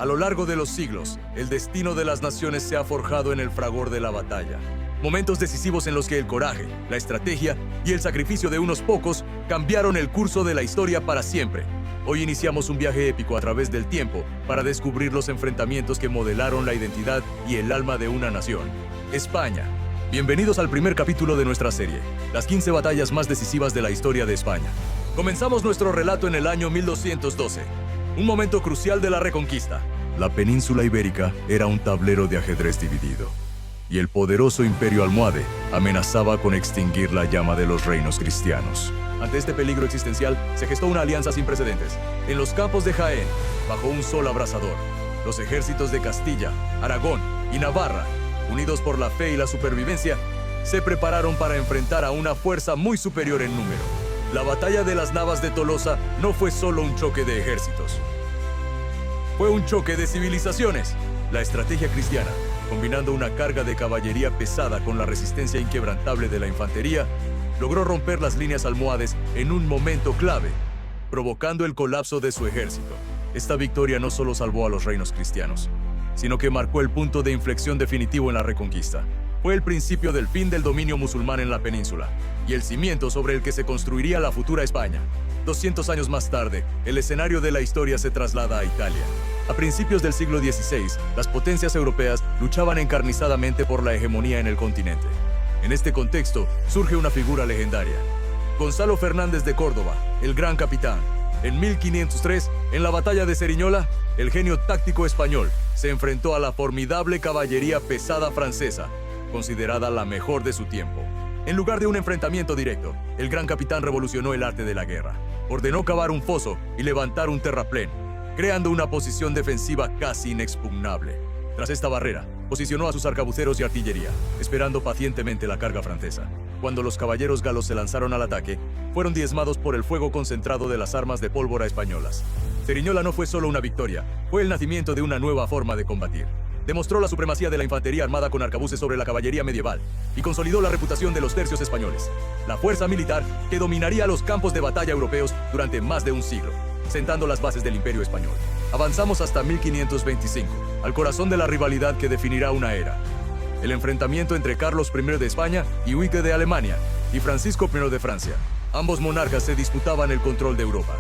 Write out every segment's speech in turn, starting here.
A lo largo de los siglos, el destino de las naciones se ha forjado en el fragor de la batalla. Momentos decisivos en los que el coraje, la estrategia y el sacrificio de unos pocos cambiaron el curso de la historia para siempre. Hoy iniciamos un viaje épico a través del tiempo para descubrir los enfrentamientos que modelaron la identidad y el alma de una nación. España. Bienvenidos al primer capítulo de nuestra serie, las 15 batallas más decisivas de la historia de España. Comenzamos nuestro relato en el año 1212, un momento crucial de la Reconquista. La península ibérica era un tablero de ajedrez dividido, y el poderoso imperio almohade amenazaba con extinguir la llama de los reinos cristianos. Ante este peligro existencial, se gestó una alianza sin precedentes. En los campos de Jaén, bajo un sol abrasador, los ejércitos de Castilla, Aragón y Navarra, unidos por la fe y la supervivencia, se prepararon para enfrentar a una fuerza muy superior en número. La batalla de las Navas de Tolosa no fue solo un choque de ejércitos. Fue un choque de civilizaciones. La estrategia cristiana, combinando una carga de caballería pesada con la resistencia inquebrantable de la infantería, logró romper las líneas almohades en un momento clave, provocando el colapso de su ejército. Esta victoria no solo salvó a los reinos cristianos, sino que marcó el punto de inflexión definitivo en la Reconquista. Fue el principio del fin del dominio musulmán en la península y el cimiento sobre el que se construiría la futura España. 200 años más tarde, el escenario de la historia se traslada a Italia. A principios del siglo XVI, las potencias europeas luchaban encarnizadamente por la hegemonía en el continente. En este contexto, surge una figura legendaria: Gonzalo Fernández de Córdoba, el gran capitán. En 1503, en la batalla de Cerignola, el genio táctico español se enfrentó a la formidable caballería pesada francesa, considerada la mejor de su tiempo. En lugar de un enfrentamiento directo, el gran capitán revolucionó el arte de la guerra. Ordenó cavar un foso y levantar un terraplén, creando una posición defensiva casi inexpugnable. Tras esta barrera, posicionó a sus arcabuceros y artillería, esperando pacientemente la carga francesa. Cuando los caballeros galos se lanzaron al ataque, fueron diezmados por el fuego concentrado de las armas de pólvora españolas. Cerignola no fue solo una victoria, fue el nacimiento de una nueva forma de combatir. Demostró la supremacía de la infantería armada con arcabuces sobre la caballería medieval y consolidó la reputación de los tercios españoles, la fuerza militar que dominaría los campos de batalla europeos durante más de un siglo, sentando las bases del Imperio Español. Avanzamos hasta 1525, al corazón de la rivalidad que definirá una era. El enfrentamiento entre Carlos I de España y Huige de Alemania y Francisco I de Francia. Ambos monarcas se disputaban el control de Europa,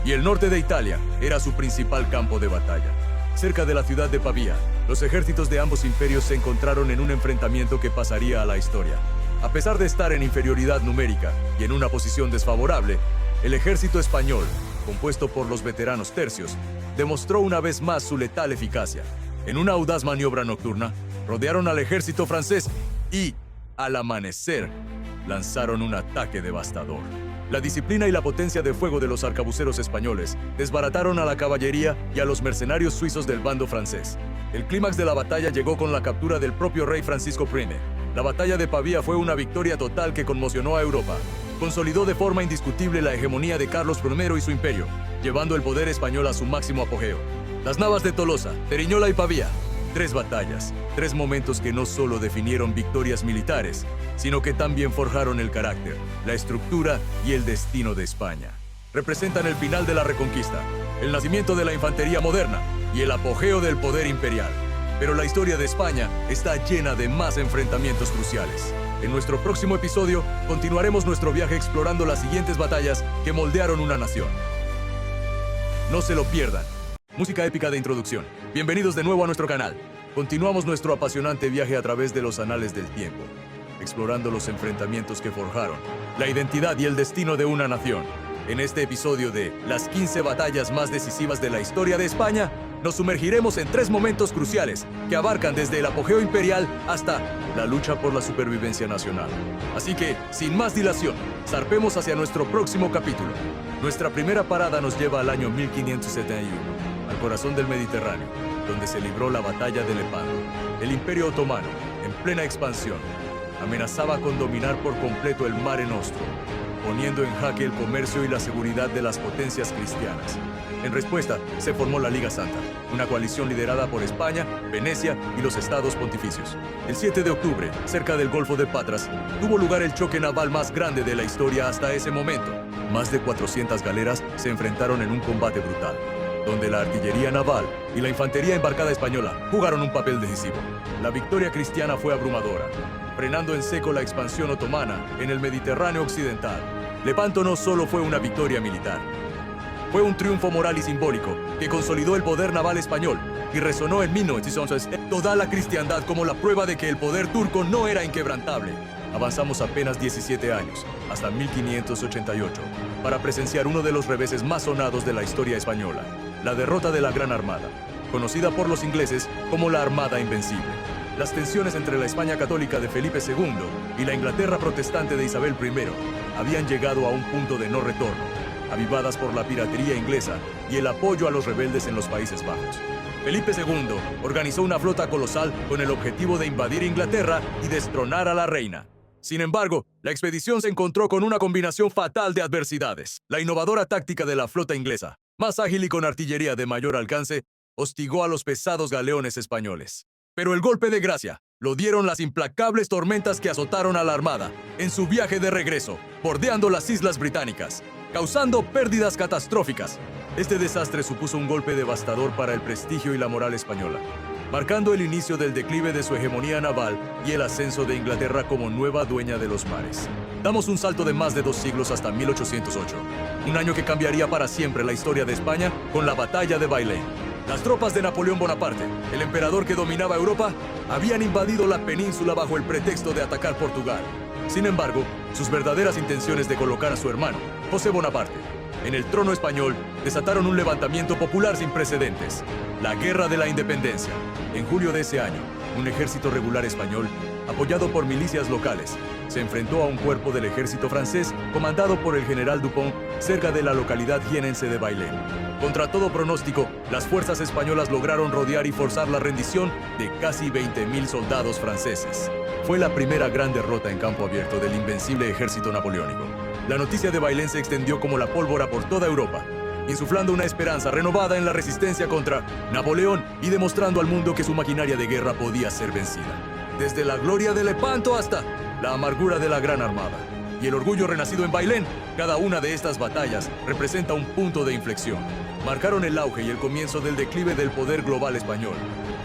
y el norte de Italia era su principal campo de batalla. Cerca de la ciudad de Pavía, los ejércitos de ambos imperios se encontraron en un enfrentamiento que pasaría a la historia. A pesar de estar en inferioridad numérica y en una posición desfavorable, el ejército español, compuesto por los veteranos tercios, demostró una vez más su letal eficacia. En una audaz maniobra nocturna, rodearon al ejército francés y, al amanecer, lanzaron un ataque devastador. La disciplina y la potencia de fuego de los arcabuceros españoles desbarataron a la caballería y a los mercenarios suizos del bando francés. El clímax de la batalla llegó con la captura del propio rey Francisco I. La batalla de Pavía fue una victoria total que conmocionó a Europa. Consolidó de forma indiscutible la hegemonía de Carlos I y su imperio, llevando el poder español a su máximo apogeo. Las Navas de Tolosa, Cerignola y Pavía. 3 batallas, 3 momentos que no solo definieron victorias militares, sino que también forjaron el carácter, la estructura y el destino de España. Representan el final de la Reconquista, el nacimiento de la infantería moderna y el apogeo del poder imperial. Pero la historia de España está llena de más enfrentamientos cruciales. En nuestro próximo episodio, continuaremos nuestro viaje explorando las siguientes batallas que moldearon una nación. No se lo pierdan. Música épica de introducción. Bienvenidos de nuevo a nuestro canal. Continuamos nuestro apasionante viaje a través de los anales del tiempo, explorando los enfrentamientos que forjaron la identidad y el destino de una nación. En este episodio de las 15 batallas más decisivas de la historia de España, nos sumergiremos en 3 momentos cruciales que abarcan desde el apogeo imperial hasta la lucha por la supervivencia nacional. Así que, sin más dilación, zarpemos hacia nuestro próximo capítulo. Nuestra primera parada nos lleva al año 1571, al corazón del Mediterráneo, donde se libró la batalla de Lepanto. El Imperio Otomano, en plena expansión, amenazaba con dominar por completo el Mare Nostrum, poniendo en jaque el comercio y la seguridad de las potencias cristianas. En respuesta, se formó la Liga Santa, una coalición liderada por España, Venecia y los estados pontificios. El 7 de octubre, cerca del Golfo de Patras, tuvo lugar el choque naval más grande de la historia hasta ese momento. Más de 400 galeras se enfrentaron en un combate brutal. donde la artillería naval y la infantería embarcada española jugaron un papel decisivo. La victoria cristiana fue abrumadora, frenando en seco la expansión otomana en el Mediterráneo occidental. Lepanto no solo fue una victoria militar, fue un triunfo moral y simbólico que consolidó el poder naval español y resonó en 1911 toda la cristiandad como la prueba de que el poder turco no era inquebrantable. Avanzamos apenas 17 años, hasta 1588, para presenciar uno de los reveses más sonados de la historia española, la derrota de la Gran Armada, conocida por los ingleses como la Armada Invencible. Las tensiones entre la España católica de Felipe II y la Inglaterra protestante de Isabel I habían llegado a un punto de no retorno, avivadas por la piratería inglesa y el apoyo a los rebeldes en los Países Bajos. Felipe II organizó una flota colosal con el objetivo de invadir Inglaterra y destronar a la reina. Sin embargo, la expedición se encontró con una combinación fatal de adversidades. La innovadora táctica de la flota inglesa, más ágil y con artillería de mayor alcance, hostigó a los pesados galeones españoles. Pero el golpe de gracia lo dieron las implacables tormentas que azotaron a la armada en su viaje de regreso, bordeando las islas británicas, causando pérdidas catastróficas. Este desastre supuso un golpe devastador para el prestigio y la moral española, marcando el inicio del declive de su hegemonía naval y el ascenso de Inglaterra como nueva dueña de los mares. Damos un salto de más de 2 siglos hasta 1808, un año que cambiaría para siempre la historia de España con la Batalla de Bailén. Las tropas de Napoleón Bonaparte, el emperador que dominaba Europa, habían invadido la península bajo el pretexto de atacar Portugal. Sin embargo, sus verdaderas intenciones de colocar a su hermano, José Bonaparte, en el trono español desataron un levantamiento popular sin precedentes, la Guerra de la Independencia. En julio de ese año, un ejército regular español, apoyado por milicias locales, se enfrentó a un cuerpo del ejército francés comandado por el general Dupont cerca de la localidad jienense de Bailén. Contra todo pronóstico, las fuerzas españolas lograron rodear y forzar la rendición de casi 20.000 soldados franceses. Fue la primera gran derrota en campo abierto del invencible ejército napoleónico. La noticia de Bailén se extendió como la pólvora por toda Europa, insuflando una esperanza renovada en la resistencia contra Napoleón y demostrando al mundo que su maquinaria de guerra podía ser vencida. Desde la gloria de Lepanto hasta la amargura de la Gran Armada y el orgullo renacido en Bailén, cada una de estas batallas representa un punto de inflexión. Marcaron el auge y el comienzo del declive del poder global español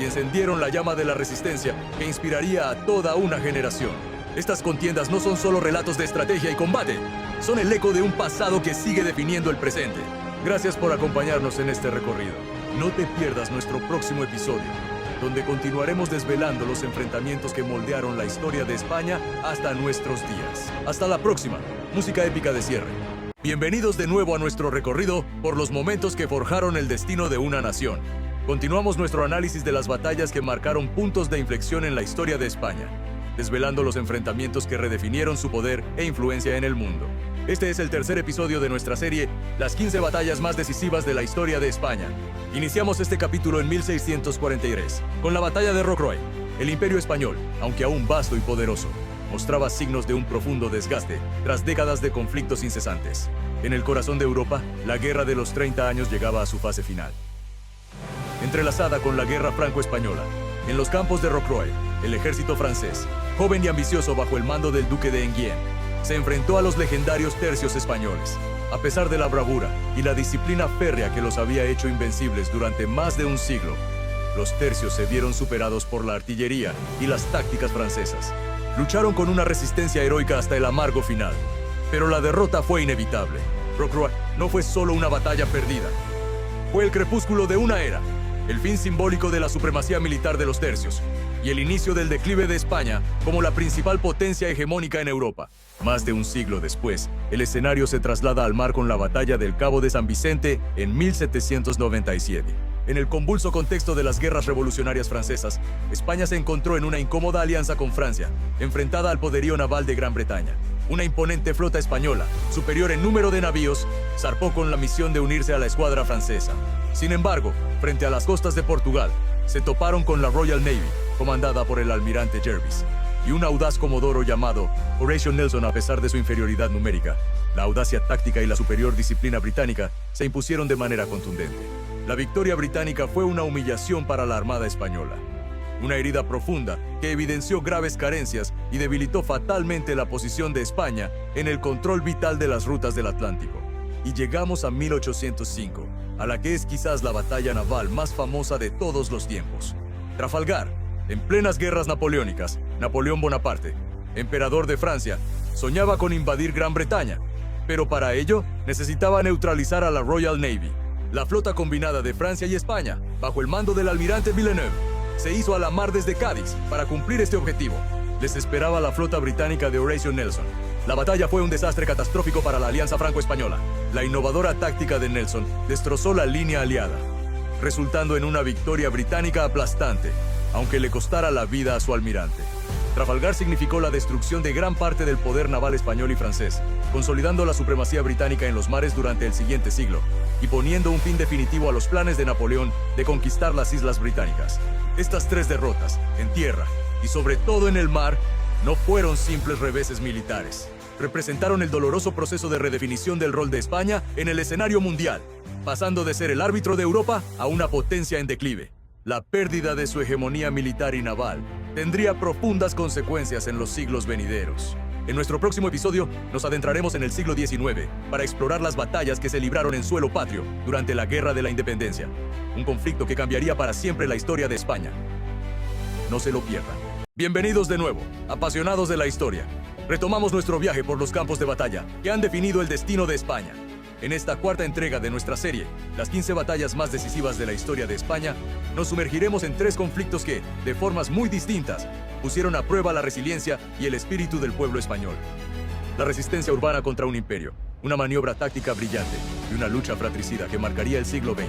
y encendieron la llama de la resistencia que inspiraría a toda una generación. Estas contiendas no son solo relatos de estrategia y combate, son el eco de un pasado que sigue definiendo el presente. Gracias por acompañarnos en este recorrido. No te pierdas nuestro próximo episodio, donde continuaremos desvelando los enfrentamientos que moldearon la historia de España hasta nuestros días. Hasta la próxima, música épica de cierre. Bienvenidos de nuevo a nuestro recorrido por los momentos que forjaron el destino de una nación. Continuamos nuestro análisis de las batallas que marcaron puntos de inflexión en la historia de España, desvelando los enfrentamientos que redefinieron su poder e influencia en el mundo. Este es el tercer episodio de nuestra serie, Las 15 batallas más decisivas de la historia de España. Iniciamos este capítulo en 1643, con la batalla de Rocroi. El Imperio Español, aunque aún vasto y poderoso, mostraba signos de un profundo desgaste tras décadas de conflictos incesantes. En el corazón de Europa, la Guerra de los 30 años llegaba a su fase final. Entrelazada con la Guerra Franco-Española, en los campos de Rocroi, el ejército francés, joven y ambicioso bajo el mando del duque de Enghien, se enfrentó a los legendarios tercios españoles. A pesar de la bravura y la disciplina férrea que los había hecho invencibles durante más de un siglo, los tercios se vieron superados por la artillería y las tácticas francesas. Lucharon con una resistencia heroica hasta el amargo final. Pero la derrota fue inevitable. Rocroi no fue solo una batalla perdida. Fue el crepúsculo de una era, el fin simbólico de la supremacía militar de los tercios y el inicio del declive de España como la principal potencia hegemónica en Europa. Más de un siglo después, el escenario se traslada al mar con la batalla del Cabo de San Vicente en 1797. En el convulso contexto de las guerras revolucionarias francesas, España se encontró en una incómoda alianza con Francia, enfrentada al poderío naval de Gran Bretaña. Una imponente flota española, superior en número de navíos, zarpó con la misión de unirse a la escuadra francesa. Sin embargo, frente a las costas de Portugal, se toparon con la Royal Navy, comandada por el almirante Jervis, y un audaz comodoro llamado Horatio Nelson. A pesar de su inferioridad numérica, la audacia táctica y la superior disciplina británica se impusieron de manera contundente. La victoria británica fue una humillación para la Armada española, una herida profunda que evidenció graves carencias y debilitó fatalmente la posición de España en el control vital de las rutas del Atlántico. Y llegamos a 1805, a la que es quizás la batalla naval más famosa de todos los tiempos. Trafalgar. En plenas guerras napoleónicas, Napoleón Bonaparte, emperador de Francia, soñaba con invadir Gran Bretaña, pero para ello necesitaba neutralizar a la Royal Navy. La flota combinada de Francia y España, bajo el mando del almirante Villeneuve, se hizo a la mar desde Cádiz para cumplir este objetivo. Les esperaba la flota británica de Horatio Nelson. La batalla fue un desastre catastrófico para la alianza franco-española. La innovadora táctica de Nelson destrozó la línea aliada, resultando en una victoria británica aplastante, aunque le costara la vida a su almirante. Trafalgar significó la destrucción de gran parte del poder naval español y francés, consolidando la supremacía británica en los mares durante el siguiente siglo y poniendo un fin definitivo a los planes de Napoleón de conquistar las islas británicas. Estas tres derrotas, en tierra y sobre todo en el mar, no fueron simples reveses militares. Representaron el doloroso proceso de redefinición del rol de España en el escenario mundial, pasando de ser el árbitro de Europa a una potencia en declive. La pérdida de su hegemonía militar y naval tendría profundas consecuencias en los siglos venideros. En nuestro próximo episodio nos adentraremos en el siglo XIX para explorar las batallas que se libraron en suelo patrio durante la Guerra de la Independencia, un conflicto que cambiaría para siempre la historia de España. No se lo pierdan. Bienvenidos de nuevo, apasionados de la historia. Retomamos nuestro viaje por los campos de batalla que han definido el destino de España. En esta cuarta entrega de nuestra serie, las 15 batallas más decisivas de la historia de España, nos sumergiremos en tres conflictos que, de formas muy distintas, pusieron a prueba la resiliencia y el espíritu del pueblo español. La resistencia urbana contra un imperio, una maniobra táctica brillante y una lucha fratricida que marcaría el siglo XX.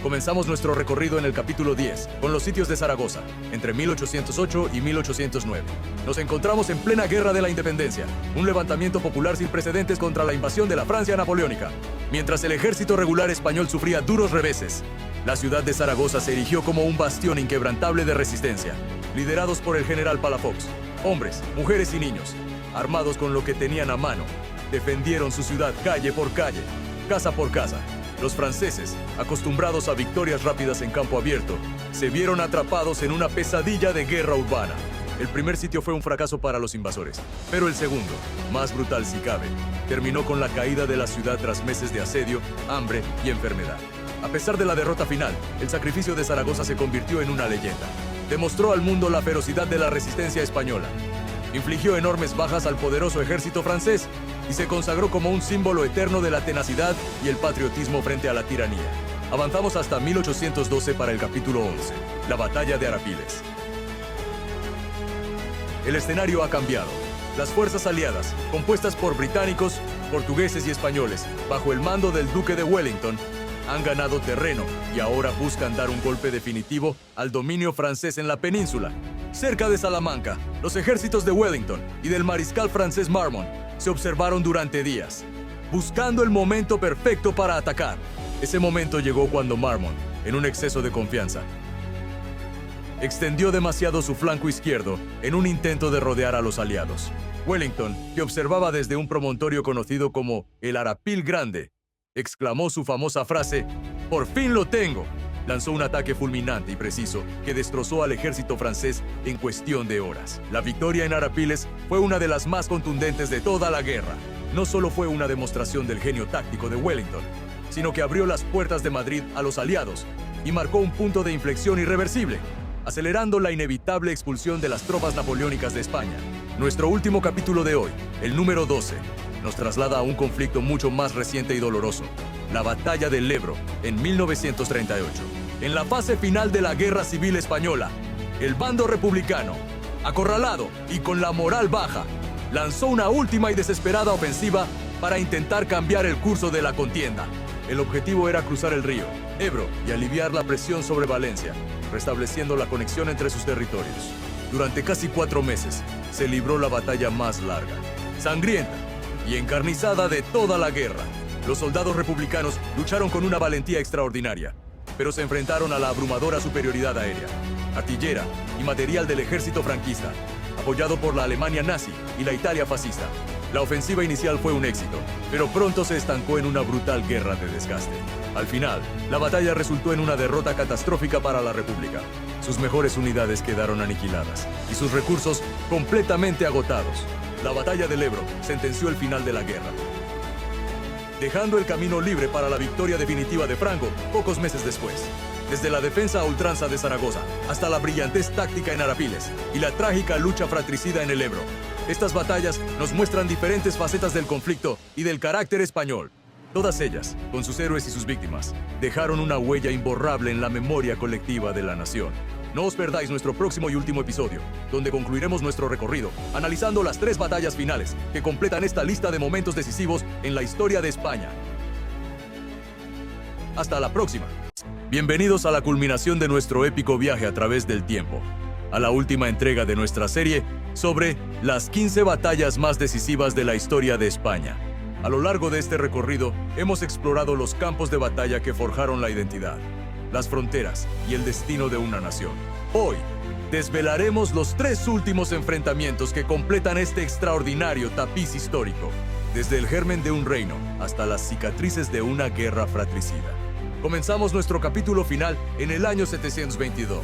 Comenzamos nuestro recorrido en el capítulo 10, con los sitios de Zaragoza, entre 1808 y 1809. Nos encontramos en plena Guerra de la Independencia, un levantamiento popular sin precedentes contra la invasión de la Francia napoleónica. Mientras el ejército regular español sufría duros reveses, la ciudad de Zaragoza se erigió como un bastión inquebrantable de resistencia. Liderados por el general Palafox, hombres, mujeres y niños, armados con lo que tenían a mano, defendieron su ciudad calle por calle, casa por casa. Los franceses, acostumbrados a victorias rápidas en campo abierto, se vieron atrapados en una pesadilla de guerra urbana. El primer sitio fue un fracaso para los invasores, pero el segundo, más brutal si cabe, terminó con la caída de la ciudad tras meses de asedio, hambre y enfermedad. A pesar de la derrota final, el sacrificio de Zaragoza se convirtió en una leyenda. Demostró al mundo la ferocidad de la resistencia española. Infligió enormes bajas al poderoso ejército francés y se consagró como un símbolo eterno de la tenacidad y el patriotismo frente a la tiranía. Avanzamos hasta 1812 para el capítulo 11, la batalla de Arapiles. El escenario ha cambiado. Las fuerzas aliadas, compuestas por británicos, portugueses y españoles, bajo el mando del duque de Wellington, han ganado terreno y ahora buscan dar un golpe definitivo al dominio francés en la península. Cerca de Salamanca, los ejércitos de Wellington y del mariscal francés Marmont se observaron durante días, buscando el momento perfecto para atacar. Ese momento llegó cuando Marmont, en un exceso de confianza, extendió demasiado su flanco izquierdo en un intento de rodear a los aliados. Wellington, que observaba desde un promontorio conocido como el Arapil Grande, exclamó su famosa frase, «¡Por fin lo tengo!». Lanzó un ataque fulminante y preciso que destrozó al ejército francés en cuestión de horas. La victoria en Arapiles fue una de las más contundentes de toda la guerra. No solo fue una demostración del genio táctico de Wellington, sino que abrió las puertas de Madrid a los aliados y marcó un punto de inflexión irreversible, acelerando la inevitable expulsión de las tropas napoleónicas de España. Nuestro último capítulo de hoy, el número 12, nos traslada a un conflicto mucho más reciente y doloroso, la Batalla del Ebro, en 1938. En la fase final de la Guerra Civil Española, el bando republicano, acorralado y con la moral baja, lanzó una última y desesperada ofensiva para intentar cambiar el curso de la contienda. El objetivo era cruzar el río Ebro y aliviar la presión sobre Valencia, restableciendo la conexión entre sus territorios. Durante casi 4 meses, se libró la batalla más larga, sangrienta y encarnizada de toda la guerra. Los soldados republicanos lucharon con una valentía extraordinaria, pero se enfrentaron a la abrumadora superioridad aérea, artillera y material del ejército franquista, apoyado por la Alemania nazi y la Italia fascista. La ofensiva inicial fue un éxito, pero pronto se estancó en una brutal guerra de desgaste. Al final, la batalla resultó en una derrota catastrófica para la República. Sus mejores unidades quedaron aniquiladas y sus recursos completamente agotados. La batalla del Ebro sentenció el final de la guerra. dejando el camino libre para la victoria definitiva de Franco pocos meses después. Desde la defensa a ultranza de Zaragoza hasta la brillantez táctica en Arapiles y la trágica lucha fratricida en el Ebro, estas batallas nos muestran diferentes facetas del conflicto y del carácter español. Todas ellas, con sus héroes y sus víctimas, dejaron una huella imborrable en la memoria colectiva de la nación. No os perdáis nuestro próximo y último episodio, donde concluiremos nuestro recorrido, analizando las 3 batallas finales que completan esta lista de momentos decisivos en la historia de España. Hasta la próxima. Bienvenidos a la culminación de nuestro épico viaje a través del tiempo, a la última entrega de nuestra serie sobre las 15 batallas más decisivas de la historia de España. A lo largo de este recorrido, hemos explorado los campos de batalla que forjaron la identidad, las fronteras y el destino de una nación. Hoy, desvelaremos los 3 últimos enfrentamientos que completan este extraordinario tapiz histórico, desde el germen de un reino hasta las cicatrices de una guerra fratricida. Comenzamos nuestro capítulo final en el año 722,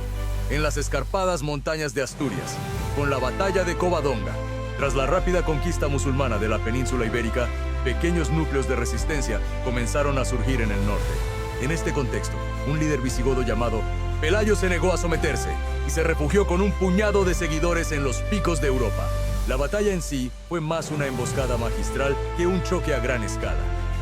en las escarpadas montañas de Asturias, con la batalla de Covadonga. Tras la rápida conquista musulmana de la península ibérica, pequeños núcleos de resistencia comenzaron a surgir en el norte. En este contexto, un líder visigodo llamado Pelayo se negó a someterse y se refugió con un puñado de seguidores en los picos de Europa. La batalla en sí fue más una emboscada magistral que un choque a gran escala.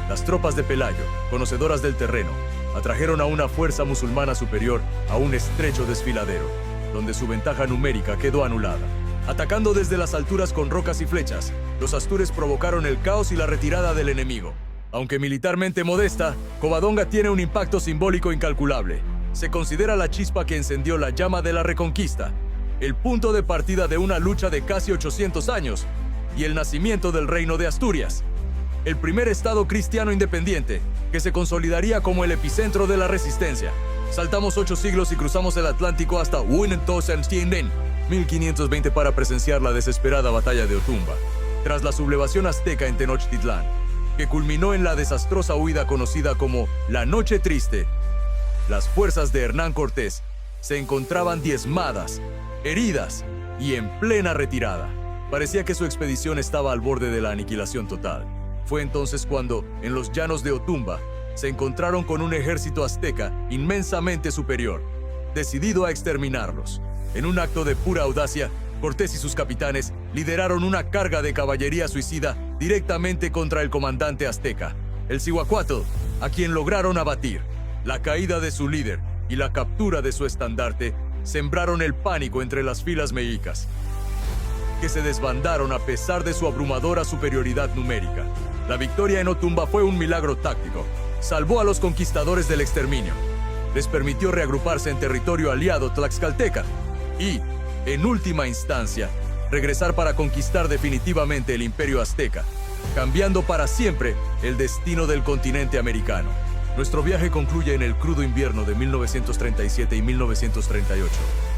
Las tropas de Pelayo, conocedoras del terreno, atrajeron a una fuerza musulmana superior a un estrecho desfiladero, donde su ventaja numérica quedó anulada. Atacando desde las alturas con rocas y flechas, los astures provocaron el caos y la retirada del enemigo. Aunque militarmente modesta, Covadonga tiene un impacto simbólico incalculable. Se considera la chispa que encendió la llama de la Reconquista, el punto de partida de una lucha de casi 800 años y el nacimiento del Reino de Asturias, el primer estado cristiano independiente que se consolidaría como el epicentro de la resistencia. Saltamos 8 siglos y cruzamos el Atlántico hasta 1520 para presenciar la desesperada batalla de Otumba, tras la sublevación azteca en Tenochtitlán, que culminó en la desastrosa huida conocida como la Noche Triste. Las fuerzas de Hernán Cortés se encontraban diezmadas, heridas y en plena retirada. Parecía que su expedición estaba al borde de la aniquilación total. Fue entonces cuando, en los llanos de Otumba, se encontraron con un ejército azteca inmensamente superior, decidido a exterminarlos. En un acto de pura audacia, Cortés y sus capitanes lideraron una carga de caballería suicida directamente contra el comandante azteca, el Cihuacuatl, a quien lograron abatir. La caída de su líder y la captura de su estandarte sembraron el pánico entre las filas mexicas, que se desbandaron a pesar de su abrumadora superioridad numérica. La victoria en Otumba fue un milagro táctico. Salvó a los conquistadores del exterminio, les permitió reagruparse en territorio aliado tlaxcalteca y, en última instancia, regresar para conquistar definitivamente el imperio azteca, cambiando para siempre el destino del continente americano. Nuestro viaje concluye en el crudo invierno de 1937 y 1938,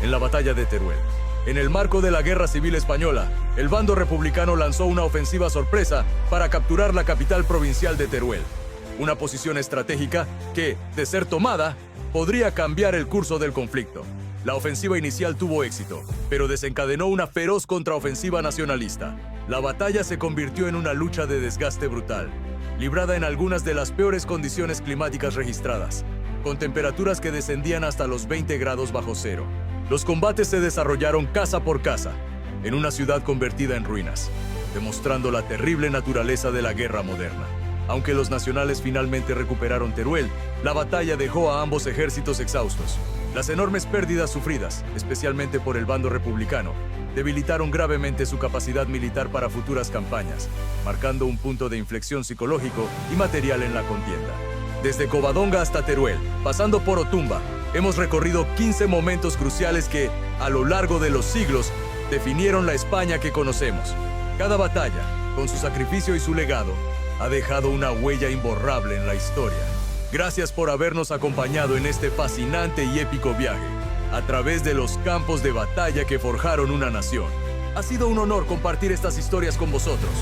en la batalla de Teruel. En el marco de la Guerra Civil Española, el bando republicano lanzó una ofensiva sorpresa para capturar la capital provincial de Teruel. Una posición estratégica que, de ser tomada, podría cambiar el curso del conflicto. La ofensiva inicial tuvo éxito, pero desencadenó una feroz contraofensiva nacionalista. La batalla se convirtió en una lucha de desgaste brutal, librada en algunas de las peores condiciones climáticas registradas, con temperaturas que descendían hasta los 20 grados bajo cero. Los combates se desarrollaron casa por casa, en una ciudad convertida en ruinas, demostrando la terrible naturaleza de la guerra moderna. Aunque los nacionales finalmente recuperaron Teruel, la batalla dejó a ambos ejércitos exhaustos. Las enormes pérdidas sufridas, especialmente por el bando republicano, debilitaron gravemente su capacidad militar para futuras campañas, marcando un punto de inflexión psicológico y material en la contienda. Desde Covadonga hasta Teruel, pasando por Otumba, hemos recorrido 15 momentos cruciales que, a lo largo de los siglos, definieron la España que conocemos. Cada batalla, con su sacrificio y su legado, ha dejado una huella imborrable en la historia. Gracias por habernos acompañado en este fascinante y épico viaje, a través de los campos de batalla que forjaron una nación. Ha sido un honor compartir estas historias con vosotros.